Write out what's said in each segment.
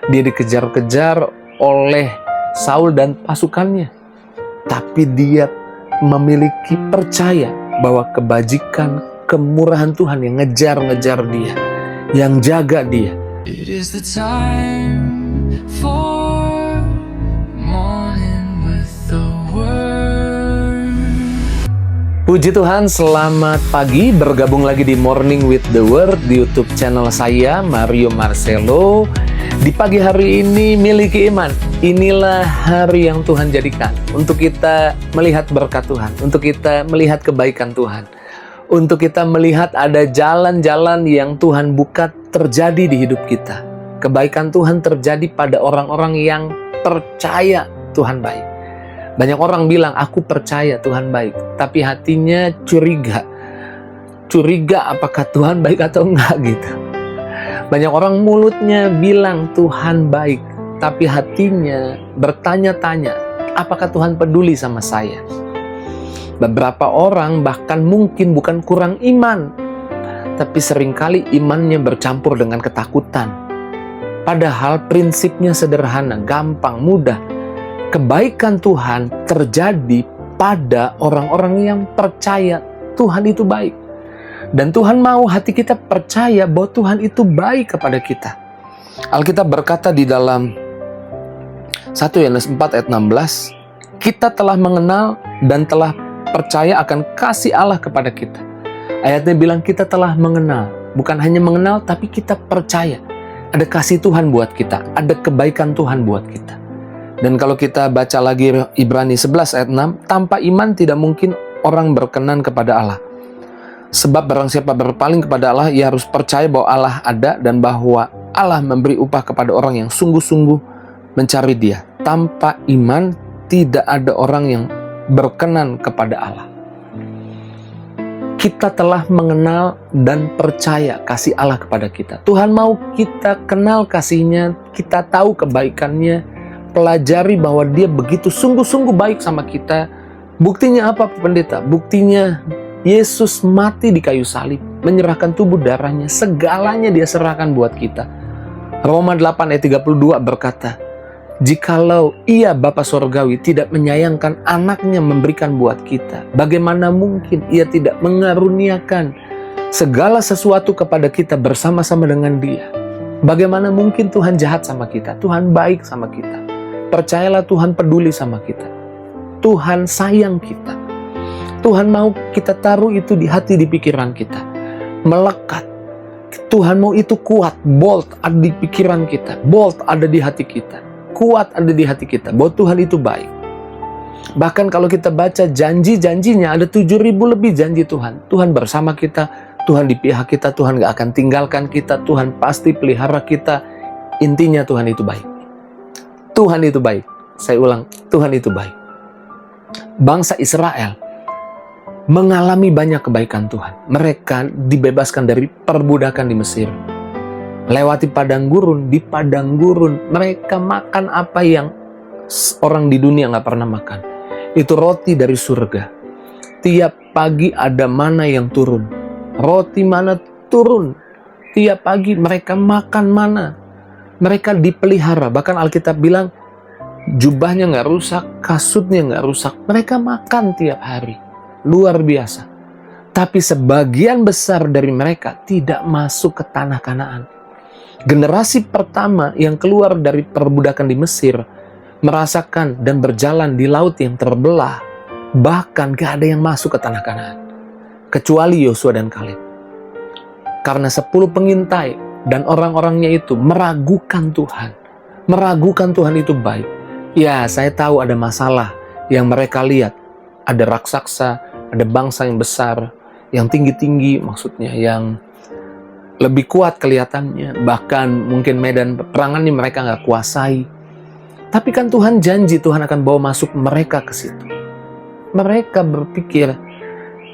Dia dikejar-kejar oleh Saul dan pasukannya. Tapi dia memiliki percaya bahwa kebajikan, kemurahan Tuhan yang ngejar-ngejar dia, yang jaga dia. It is the time for morning with the word. Puji Tuhan, selamat pagi, bergabung lagi di Morning with the Word di YouTube channel saya, Mario Marcelo. Di pagi hari ini, miliki iman. Inilah hari yang Tuhan jadikan untuk kita melihat berkat Tuhan, untuk kita melihat kebaikan Tuhan, untuk kita melihat ada jalan-jalan yang Tuhan buka terjadi di hidup kita. Kebaikan Tuhan terjadi pada orang-orang yang percaya Tuhan baik. Banyak orang bilang, aku percaya Tuhan baik, tapi hatinya curiga. Curiga apakah Tuhan baik atau enggak gitu. Banyak orang mulutnya bilang Tuhan baik, tapi hatinya bertanya-tanya, apakah Tuhan peduli sama saya? Beberapa orang bahkan mungkin bukan kurang iman, tapi seringkali imannya bercampur dengan ketakutan. Padahal prinsipnya sederhana, gampang, mudah. Kebaikan Tuhan terjadi pada orang-orang yang percaya Tuhan itu baik. Dan Tuhan mau hati kita percaya bahwa Tuhan itu baik kepada kita. Alkitab berkata di dalam 1 Yohanes 4 ayat 16, kita telah mengenal dan telah percaya akan kasih Allah kepada kita. Ayatnya bilang kita telah mengenal. Bukan hanya mengenal, tapi kita percaya. Ada kasih Tuhan buat kita. Ada kebaikan Tuhan buat kita. Dan kalau kita baca lagi Ibrani 11 ayat 6, tanpa iman tidak mungkin orang berkenan kepada Allah. Sebab barang siapa berpaling kepada Allah, ia harus percaya bahwa Allah ada dan bahwa Allah memberi upah kepada orang yang sungguh-sungguh mencari Dia. Tanpa iman tidak ada orang yang berkenan kepada Allah. Kita telah mengenal dan percaya kasih Allah kepada kita. Tuhan mau kita kenal kasih-Nya, kita tahu kebaikan-Nya, pelajari bahwa Dia begitu sungguh-sungguh baik sama kita. Buktinya apa, pendeta? Buktinya Yesus mati di kayu salib, menyerahkan tubuh darahnya, segalanya Dia serahkan buat kita. Roma 8 ayat 32 berkata, jikalau Ia Bapa Sorgawi tidak menyayangkan anaknya memberikan buat kita, bagaimana mungkin Ia tidak mengaruniakan segala sesuatu kepada kita bersama-sama dengan Dia? Bagaimana mungkin Tuhan jahat sama kita? Tuhan baik sama kita. Percayalah Tuhan peduli sama kita. Tuhan sayang kita. Tuhan mau kita taruh itu di hati, di pikiran kita. Melekat. Tuhan mau itu kuat, bold ada di pikiran kita, bold ada di hati kita, kuat ada di hati kita, bahwa Tuhan itu baik. Bahkan kalau kita baca janji-janjinya, ada 7.000 lebih janji Tuhan. Tuhan bersama kita, Tuhan di pihak kita, Tuhan gak akan tinggalkan kita, Tuhan pasti pelihara kita. Intinya Tuhan itu baik. Tuhan itu baik. Saya ulang, Tuhan itu baik. Bangsa Israel mengalami banyak kebaikan Tuhan. Mereka dibebaskan dari perbudakan di Mesir. Lewati padang gurun, di padang gurun mereka makan apa yang orang di dunia gak pernah makan. Itu roti dari surga. Tiap pagi ada mana yang turun. Roti mana turun. Tiap pagi mereka makan mana. Mereka dipelihara. Bahkan Alkitab bilang jubahnya gak rusak, kasutnya gak rusak. Mereka makan tiap hari. Luar biasa. Tapi sebagian besar dari mereka tidak masuk ke tanah Kanaan. Generasi pertama yang keluar dari perbudakan di Mesir merasakan dan berjalan di laut yang terbelah. Bahkan gak ada yang masuk ke tanah Kanaan, kecuali Yosua dan Kaleb. Karena 10 pengintai dan orang-orangnya itu meragukan Tuhan. Meragukan Tuhan itu baik. Ya, saya tahu ada masalah yang mereka lihat. Ada raksasa, ada bangsa yang besar, yang tinggi-tinggi maksudnya, yang lebih kuat kelihatannya. Bahkan mungkin medan peperangan ini mereka nggak kuasai. Tapi kan Tuhan janji Tuhan akan bawa masuk mereka ke situ. Mereka berpikir,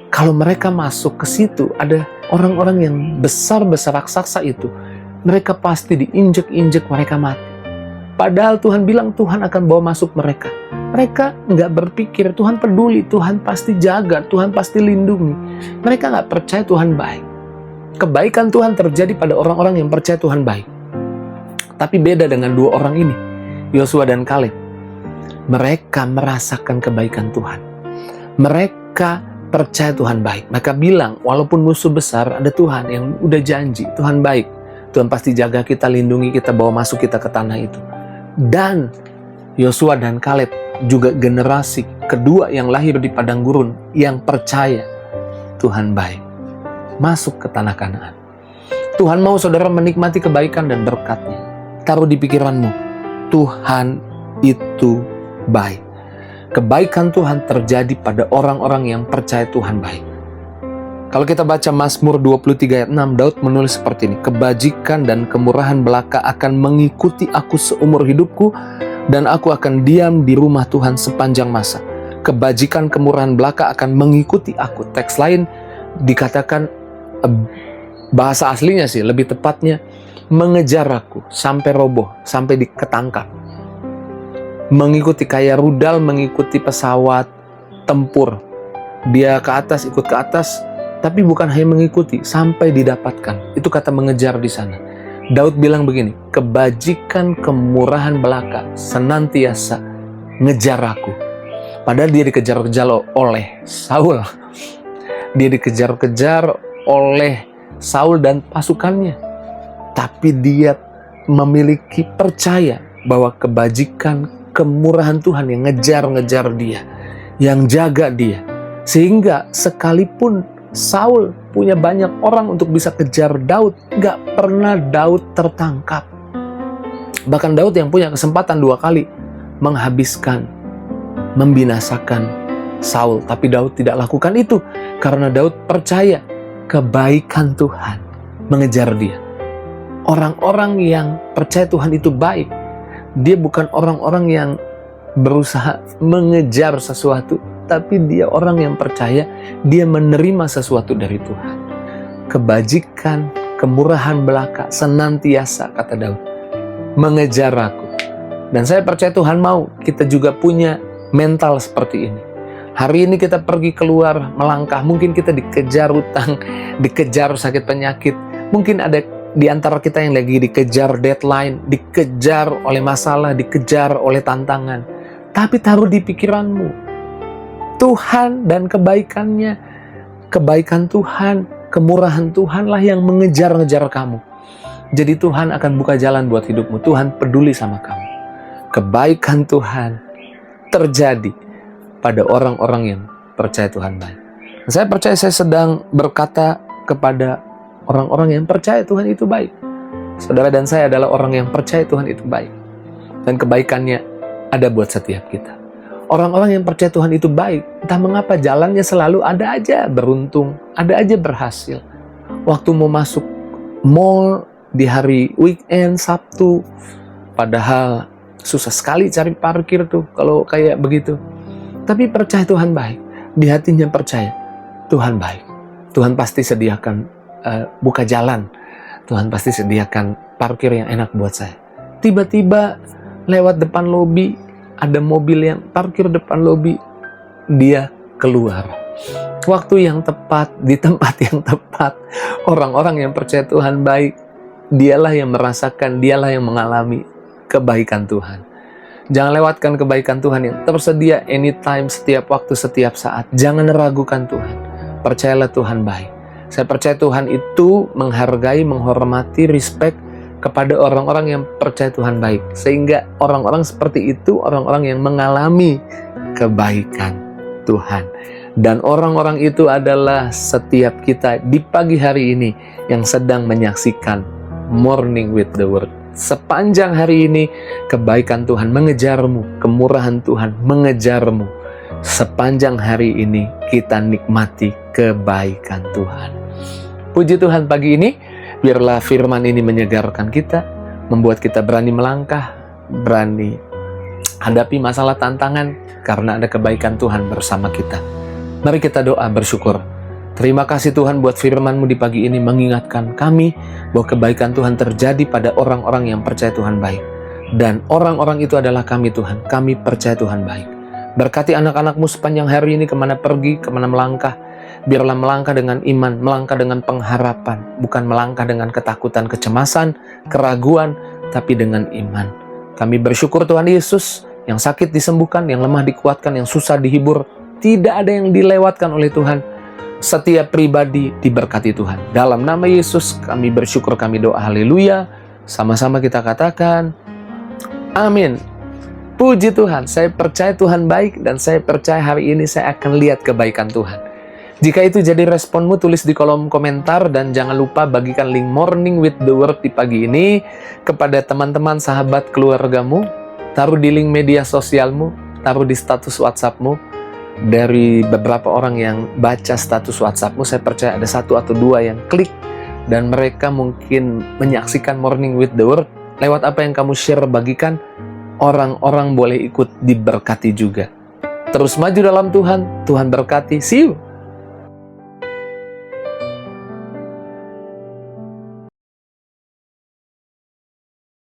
kalau mereka masuk ke situ, ada orang-orang yang besar-besar raksasa itu, mereka pasti diinjek-injek, mereka mati. Padahal Tuhan bilang Tuhan akan bawa masuk mereka. Mereka nggak berpikir Tuhan peduli, Tuhan pasti jaga, Tuhan pasti lindungi. Mereka nggak percaya Tuhan baik. Kebaikan Tuhan terjadi pada orang-orang yang percaya Tuhan baik. Tapi beda dengan dua orang ini, Yosua dan Kaleb. Mereka merasakan kebaikan Tuhan. Mereka percaya Tuhan baik. Mereka bilang, walaupun musuh besar, ada Tuhan yang udah janji. Tuhan baik. Tuhan pasti jaga kita, lindungi kita, bawa masuk kita ke tanah itu. Dan Yosua dan Kaleb juga generasi kedua yang lahir di padang gurun, yang percaya Tuhan baik. Masuk ke tanah Kanaan. Tuhan mau saudara menikmati kebaikan dan berkat-Nya. Taruh di pikiranmu, Tuhan itu baik. Kebaikan Tuhan terjadi pada orang-orang yang percaya Tuhan baik. Kalau kita baca Mazmur 23 ayat 6, Daud menulis seperti ini, kebajikan dan kemurahan belaka akan mengikuti aku seumur hidupku, dan aku akan diam di rumah Tuhan sepanjang masa. Kebajikan kemurahan belaka akan mengikuti aku. Teks lain dikatakan, bahasa aslinya sih lebih tepatnya, mengejar aku sampai roboh, sampai ketangkap. Mengikuti kayak rudal, mengikuti pesawat tempur. Dia ke atas, ikut ke atas, tapi bukan hanya mengikuti, sampai didapatkan. Itu kata mengejar di sana. Daud bilang begini, kebajikan kemurahan belaka senantiasa ngejar aku. Padahal dia dikejar-kejar oleh Saul. Dia dikejar-kejar oleh Saul dan pasukannya. Tapi dia memiliki percaya bahwa kebajikan, kemurahan Tuhan yang ngejar-ngejar dia, yang jaga dia. Sehingga sekalipun Saul punya banyak orang untuk bisa kejar Daud, gak pernah Daud tertangkap. Bahkan Daud yang punya kesempatan 2 kali menghabiskan, membinasakan Saul. Tapi Daud tidak lakukan itu karena Daud percaya kebaikan Tuhan mengejar dia. Orang-orang yang percaya Tuhan itu baik. Dia bukan orang-orang yang berusaha mengejar sesuatu, tapi dia orang yang percaya dia menerima sesuatu dari Tuhan. Kebajikan, kemurahan belaka senantiasa, kata Daud, mengejar aku. Dan saya percaya Tuhan mau kita juga punya mental seperti ini. Hari ini kita pergi keluar melangkah, mungkin kita dikejar utang, dikejar sakit penyakit, mungkin ada di antara kita yang lagi dikejar deadline, dikejar oleh masalah, dikejar oleh tantangan. Tapi taruh di pikiranmu, Tuhan dan kebaikannya, kebaikan Tuhan, kemurahan Tuhanlah yang mengejar-ngejar kamu. Jadi Tuhan akan buka jalan buat hidupmu. Tuhan peduli sama kamu. Kebaikan Tuhan terjadi pada orang-orang yang percaya Tuhan baik. Saya percaya saya sedang berkata kepada orang-orang yang percaya Tuhan itu baik. Saudara dan saya adalah orang yang percaya Tuhan itu baik. Dan kebaikannya ada buat setiap kita. Orang-orang yang percaya Tuhan itu baik, entah mengapa jalannya selalu ada aja beruntung, ada aja berhasil. Waktu mau masuk mall di hari weekend, Sabtu, padahal susah sekali cari parkir tuh kalau kayak begitu. Tapi percaya Tuhan baik, di hatinya percaya Tuhan baik. Tuhan pasti sediakan buka jalan. Tuhan pasti sediakan parkir yang enak buat saya. Tiba-tiba lewat depan lobi, ada mobil yang parkir depan lobi, dia keluar. Waktu yang tepat, di tempat yang tepat. Orang-orang yang percaya Tuhan baik, dialah yang merasakan, dialah yang mengalami kebaikan Tuhan. Jangan lewatkan kebaikan Tuhan yang tersedia anytime, setiap waktu, setiap saat. Jangan ragukan Tuhan. Percayalah Tuhan baik. Saya percaya Tuhan itu menghargai, menghormati, respect kepada orang-orang yang percaya Tuhan baik. Sehingga orang-orang seperti itu, orang-orang yang mengalami kebaikan Tuhan. Dan orang-orang itu adalah setiap kita di pagi hari ini yang sedang menyaksikan Morning with the Word. Sepanjang hari ini, kebaikan Tuhan mengejarmu, kemurahan Tuhan mengejarmu. Sepanjang hari ini, kita nikmati kebaikan Tuhan. Puji Tuhan, pagi ini, biarlah firman ini menyegarkan kita, membuat kita berani melangkah, berani hadapi masalah tantangan, karena ada kebaikan Tuhan bersama kita. Mari kita doa bersyukur. Terima kasih Tuhan buat firman-Mu di pagi ini mengingatkan kami bahwa kebaikan Tuhan terjadi pada orang-orang yang percaya Tuhan baik. Dan orang-orang itu adalah kami Tuhan, kami percaya Tuhan baik. Berkati anak-anak-Mu sepanjang hari ini kemana pergi, kemana melangkah. Biarlah melangkah dengan iman, melangkah dengan pengharapan, bukan melangkah dengan ketakutan, kecemasan, keraguan, tapi dengan iman. Kami bersyukur Tuhan Yesus, yang sakit disembuhkan, yang lemah dikuatkan, yang susah dihibur. Tidak ada yang dilewatkan oleh Tuhan. Setiap pribadi diberkati Tuhan. Dalam nama Yesus kami bersyukur, kami doa haleluya. Sama-sama kita katakan, amin. Puji Tuhan, saya percaya Tuhan baik dan saya percaya hari ini saya akan lihat kebaikan Tuhan. Jika itu jadi responmu, tulis di kolom komentar dan jangan lupa bagikan link Morning with the Word di pagi ini kepada teman-teman, sahabat, keluargamu. Taruh di link media sosialmu, taruh di status WhatsAppmu. Dari beberapa orang yang baca status WhatsAppmu, saya percaya ada 1 atau 2 yang klik dan mereka mungkin menyaksikan Morning with the Word. Lewat apa yang kamu share, bagikan, orang-orang boleh ikut diberkati juga. Terus maju dalam Tuhan, Tuhan berkati. See you!